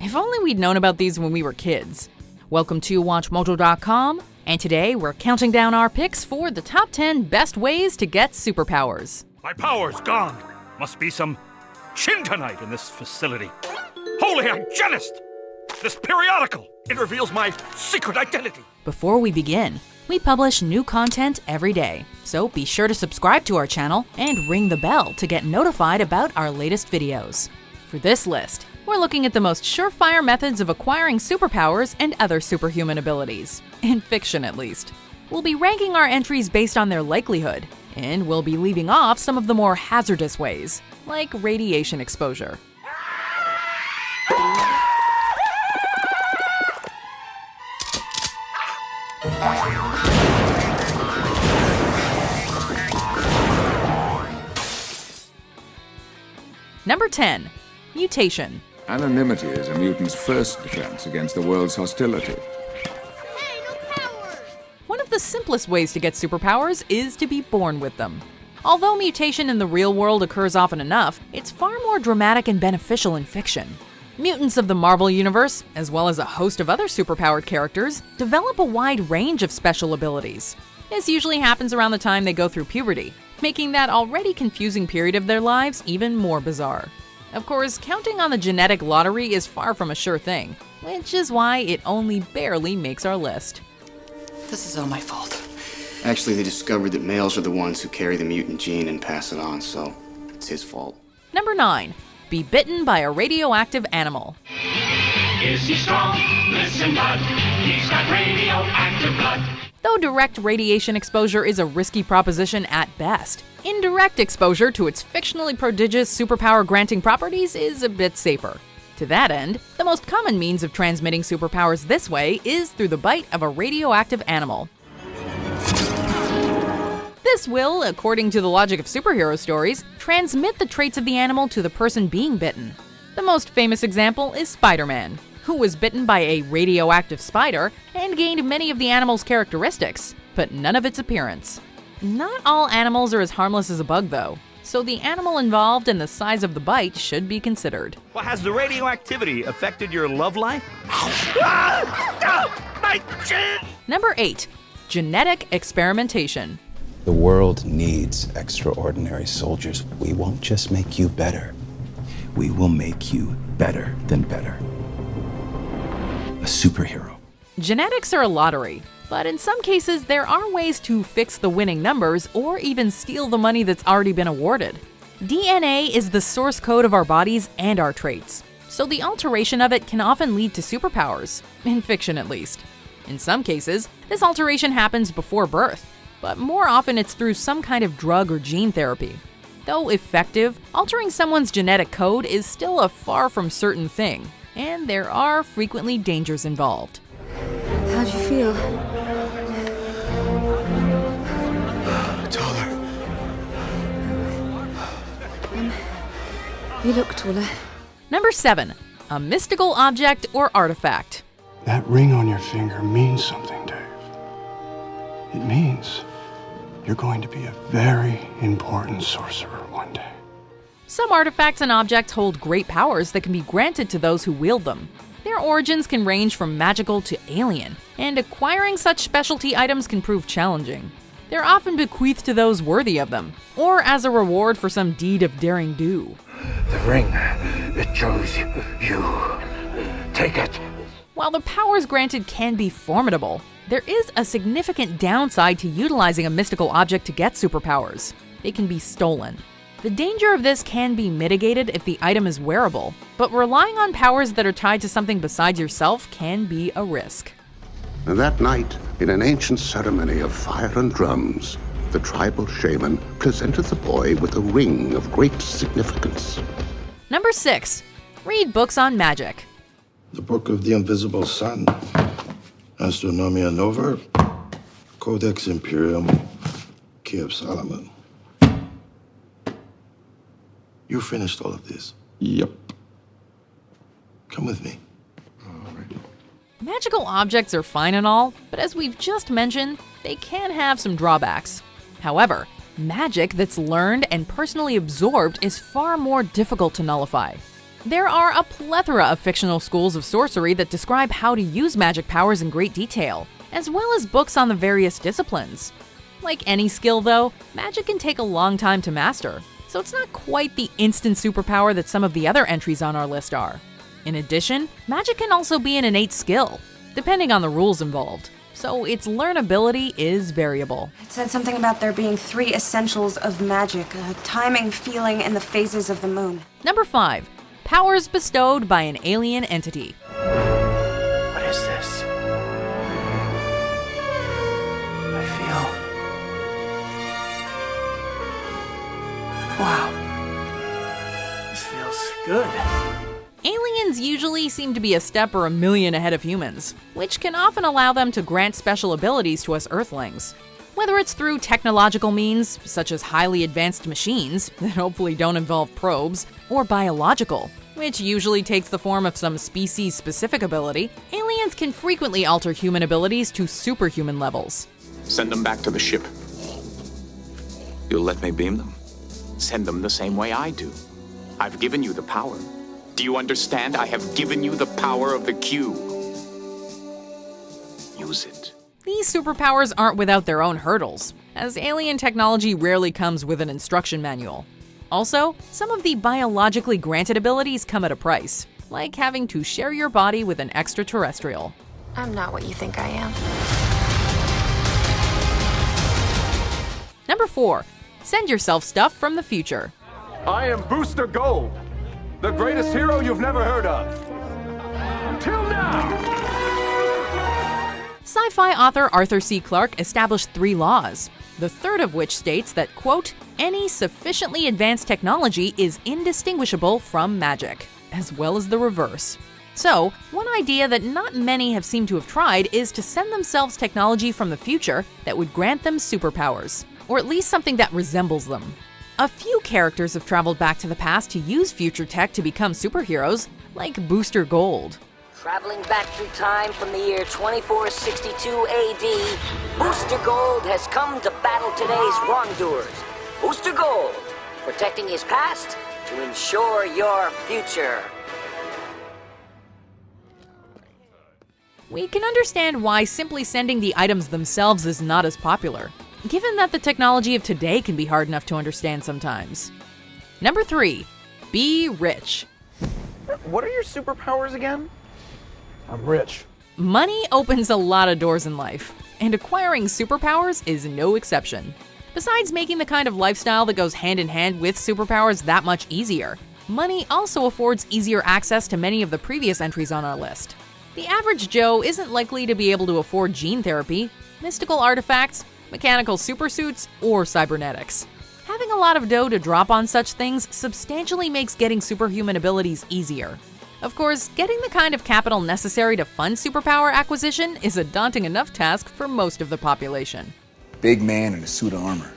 If only we'd known about these when we were kids. Welcome to WatchMojo.com, and today we're counting down our picks for the top 10 best ways to get superpowers. My power's gone. Must be some chin-tonight in this facility. Holy hygienist! This periodical, it reveals my secret identity. Before we begin, we publish new content every day, so be sure to subscribe to our channel and ring the bell to get notified about our latest videos. For this list, we're looking at the most surefire methods of acquiring superpowers and other superhuman abilities, in fiction at least. We'll be ranking our entries based on their likelihood, and we'll be leaving off some of the more hazardous ways, like radiation exposure. Number 10. Mutation. Anonymity is a mutant's first defense against the world's hostility. Hey, no power! One of the simplest ways to get superpowers is to be born with them. Although mutation in the real world occurs often enough, it's far more dramatic and beneficial in fiction. Mutants of the Marvel Universe, as well as a host of other superpowered characters, develop a wide range of special abilities. This usually happens around the time they go through puberty, making that already confusing period of their lives even more bizarre. Of course, counting on the genetic lottery is far from a sure thing, which is why it only barely makes our list. This is all my fault. Actually, they discovered that males are the ones who carry the mutant gene and pass it on, so it's his fault. Number 9. Be bitten by a radioactive animal. Is he strong? Listen, bud. He's got radioactive blood. Though direct radiation exposure is a risky proposition at best, indirect exposure to its fictionally prodigious superpower-granting properties is a bit safer. To that end, the most common means of transmitting superpowers this way is through the bite of a radioactive animal. This will, according to the logic of superhero stories, transmit the traits of the animal to the person being bitten. The most famous example is Spider-Man, who was bitten by a radioactive spider and gained many of the animal's characteristics, but none of its appearance. Not all animals are as harmless as a bug, though, so the animal involved and the size of the bite should be considered. Well, has the radioactivity affected your love life? My chin! Number 8. Genetic Experimentation. The world needs extraordinary soldiers. We won't just make you better. We will make you better than better. A superhero. Genetics are a lottery, but in some cases there are ways to fix the winning numbers or even steal the money that's already been awarded. DNA is the source code of our bodies and our traits, so the alteration of it can often lead to superpowers, in fiction at least. In some cases, this alteration happens before birth, but more often it's through some kind of drug or gene therapy. Though effective, altering someone's genetic code is still a far from certain thing, and there are frequently dangers involved. How do you feel? Taller. You look taller. Number 7. A mystical object or artifact. That ring on your finger means something, Dave. It means you're going to be a very important sorcerer one day. Some artifacts and objects hold great powers that can be granted to those who wield them. Their origins can range from magical to alien, and acquiring such specialty items can prove challenging. They're often bequeathed to those worthy of them, or as a reward for some deed of daring do. The ring, it chose you. Take it. While the powers granted can be formidable, there is a significant downside to utilizing a mystical object to get superpowers. They can be stolen. The danger of this can be mitigated if the item is wearable, but relying on powers that are tied to something besides yourself can be a risk. That night, in an ancient ceremony of fire and drums, the tribal shaman presented the boy with a ring of great significance. Number 6. Read books on magic. The Book of the Invisible Sun, Astronomia Nova, Codex Imperium, Key of Solomon. You finished all of this? Yep. Come with me. Magical objects are fine and all, but as we've just mentioned, they can have some drawbacks. However, magic that's learned and personally absorbed is far more difficult to nullify. There are a plethora of fictional schools of sorcery that describe how to use magic powers in great detail, as well as books on the various disciplines. Like any skill, though, magic can take a long time to master, so it's not quite the instant superpower that some of the other entries on our list are. In addition, magic can also be an innate skill, depending on the rules involved, so its learnability is variable. It said something about there being 3 essentials of magic: timing, feeling, and the phases of the moon. Number 5. Powers bestowed by an alien entity. What is this? I feel... Wow. This feels good. Aliens usually seem to be a step or a million ahead of humans, which can often allow them to grant special abilities to us Earthlings. Whether it's through technological means, such as highly advanced machines that hopefully don't involve probes, or biological, which usually takes the form of some species-specific ability, aliens can frequently alter human abilities to superhuman levels. Send them back to the ship. You'll let me beam them? Send them the same way I do. I've given you the power. Do you understand? I have given you the power of the Q. Use it. These superpowers aren't without their own hurdles, as alien technology rarely comes with an instruction manual. Also, some of the biologically granted abilities come at a price, like having to share your body with an extraterrestrial. I'm not what you think I am. Number 4. Send yourself stuff from the future. I am Booster Gold, the greatest hero you've never heard of. Till now! Sci-fi author Arthur C. Clarke established 3 laws, the third of which states that, quote, any sufficiently advanced technology is indistinguishable from magic, as well as the reverse. So, one idea that not many have seemed to have tried is to send themselves technology from the future that would grant them superpowers, or at least something that resembles them. A few characters have traveled back to the past to use future tech to become superheroes, like Booster Gold. Traveling back through time from the year 2462 AD, Booster Gold has come to battle today's wrongdoers. Booster Gold, protecting his past to ensure your future. We can understand why simply sending the items themselves is not as popular, given that the technology of today can be hard enough to understand sometimes. Number 3. Be rich. What are your superpowers again? I'm rich. Money opens a lot of doors in life, and acquiring superpowers is no exception. Besides making the kind of lifestyle that goes hand in hand with superpowers that much easier, money also affords easier access to many of the previous entries on our list. The average Joe isn't likely to be able to afford gene therapy, mystical artifacts, mechanical supersuits, or cybernetics. Having a lot of dough to drop on such things substantially makes getting superhuman abilities easier. Of course, getting the kind of capital necessary to fund superpower acquisition is a daunting enough task for most of the population. Big man in a suit of armor.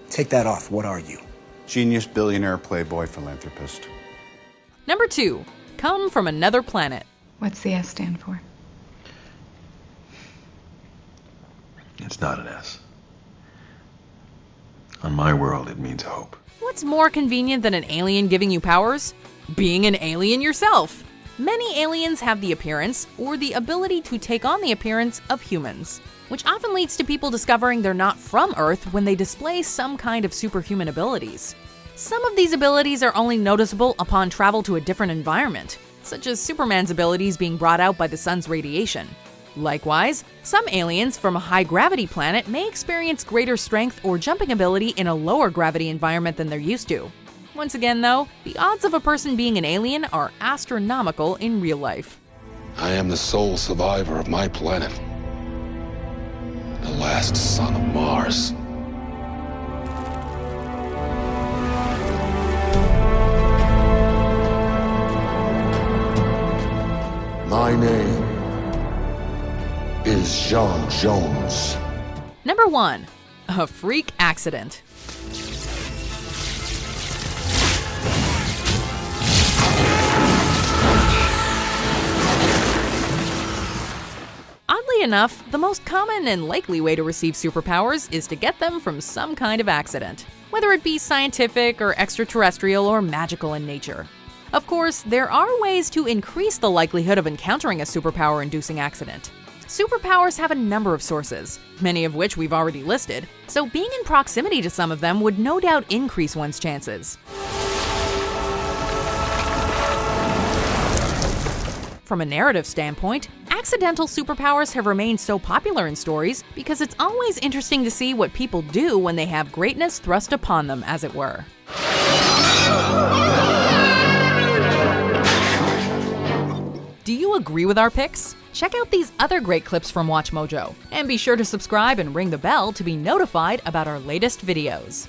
Take that off, what are you? Genius, billionaire, playboy, philanthropist. Number 2. Come from another planet. What's the S stand for? It's not an S. On my world, it means hope. What's more convenient than an alien giving you powers? Being an alien yourself. Many aliens have the appearance, or the ability to take on the appearance, of humans, which often leads to people discovering they're not from Earth when they display some kind of superhuman abilities. Some of these abilities are only noticeable upon travel to a different environment, such as Superman's abilities being brought out by the sun's radiation. Likewise, some aliens from a high-gravity planet may experience greater strength or jumping ability in a lower-gravity environment than they're used to. Once again, though, the odds of a person being an alien are astronomical in real life. I am the sole survivor of my planet. The last son of Mars. My name is John Jones. Number 1. A freak accident. Oddly enough, the most common and likely way to receive superpowers is to get them from some kind of accident, whether it be scientific or extraterrestrial or magical in nature. Of course, there are ways to increase the likelihood of encountering a superpower-inducing accident. Superpowers have a number of sources, many of which we've already listed, so being in proximity to some of them would no doubt increase one's chances. From a narrative standpoint, accidental superpowers have remained so popular in stories because it's always interesting to see what people do when they have greatness thrust upon them, as it were. Do you agree with our picks? Check out these other great clips from WatchMojo, and be sure to subscribe and ring the bell to be notified about our latest videos.